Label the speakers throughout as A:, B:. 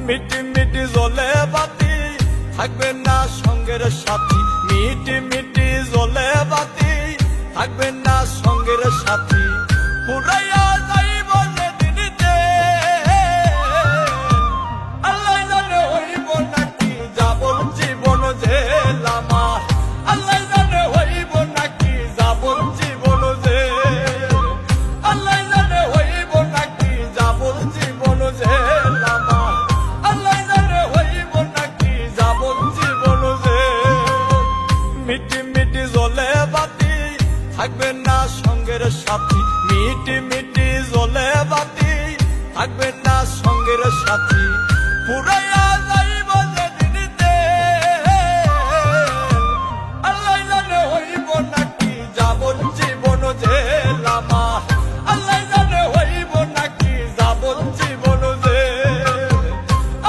A: মিটি মিটি জ্বলে বাতি থাকবে না সঙ্গের সাথী, মিটি মিটি জ্বলে বাতি থাকবে না সঙ্গের সাথী, পুরাইয়া যাইব যেদিনিতে আল্লাহ জানে হইব নাকি যাবর জীবন জেল আমার, আল্লাহ জানে হইব নাকি যাবর জীবন জেল, আল্লাহ জানে হইব নাকি যাবর জীবন জেল আমার, আল্লাহ জানে হইব নাকি যাবর জীবন জেল। মিটি মিটি জ্বলে বাতি থাকবে না সঙ্গের সাথী, মিটি মিটি জ্বলে বাতি থাকবে না সঙ্গের সাথী, পুরাইয়া যাইব যেদিনিতে আল্লাহ জানে হইব নাকি যাবর জীবন জেল আমার, আল্লাহ জানে হইব নাকি যাবর জীবন জেল,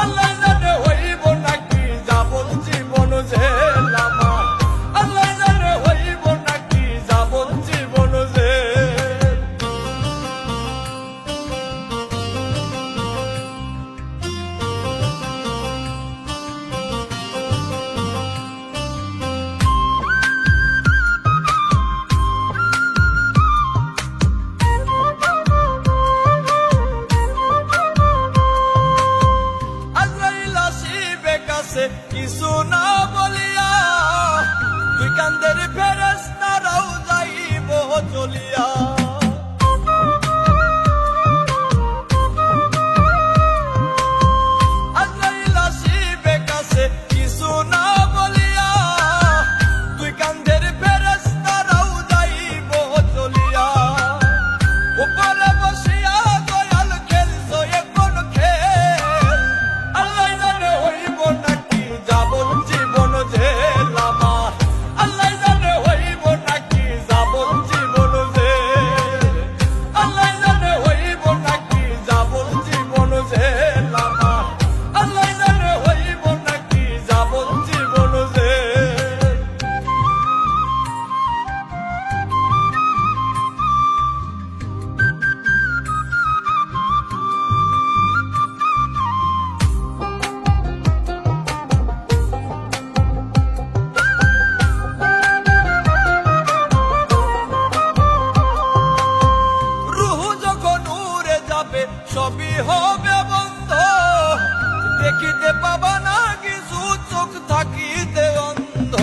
A: আল্লাহ জানে হইব নাকি যাবর জীবন জেল আমার, আল্লাহ জানে হইব নাকি যাবর জীবন জেল। আজরাইল আসিবে কাছে কিছু না বলিয়া, দুই কান্দের ফেরেশতারাও যাইব চলিয়া, আজরাইল আসিবে কাছে কিছু না বলিয়া, দুই কান্দের ফেরেশতারাও যাইব চলিয়া, উপরে বসিয়া দয়াল খেলছো এখন খেল, আল্লাহ জানে হইব নাকি যাবর জীবন জেল আমার, আল্লাহ জানে হইব নাকি যাবর জীবন জেল, আল্লাহ জানে হইব নাকি যাবর জীবন জেল আমার, আল্লাহ জানে হইব নাকি যাবর জীবন জেল। রুহ যখন উড়ে যাবে সবই হবে বন্ধ, দেখিতে পাবা না কিছু চোখ থাকিতে অন্ধ,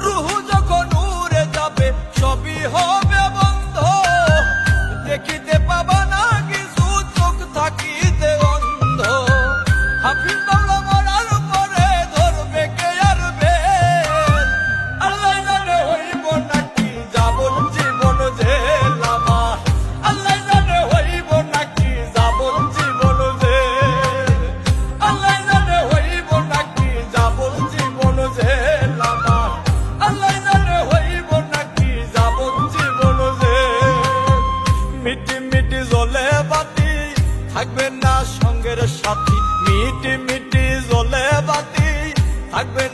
A: রুহ যখন উড়ে যাবে সবই হবে বন্ধ, দেখিতে পাবা না কিছু চোখ থাকিতে অন্ধ, হাফিজ বাংলা মরার পরে ধরবে কে আর বেল, আল্লাহ জানে হইব নাকি যাবর জীবন জেল আমার, আল্লাহ জানে হইব নাকি যাবর জীবন জেল, আল্লাহ জানে হইব নাকি যাবর জীবন জেল আমার, আল্লাহ জানে হইব নাকি যাবর জীবন জেল। মিটি মিটি জ্বলে বাতি থাকবে না সঙ্গের সাথী, মিটি মিটি জ্বলে বাতি থাকবে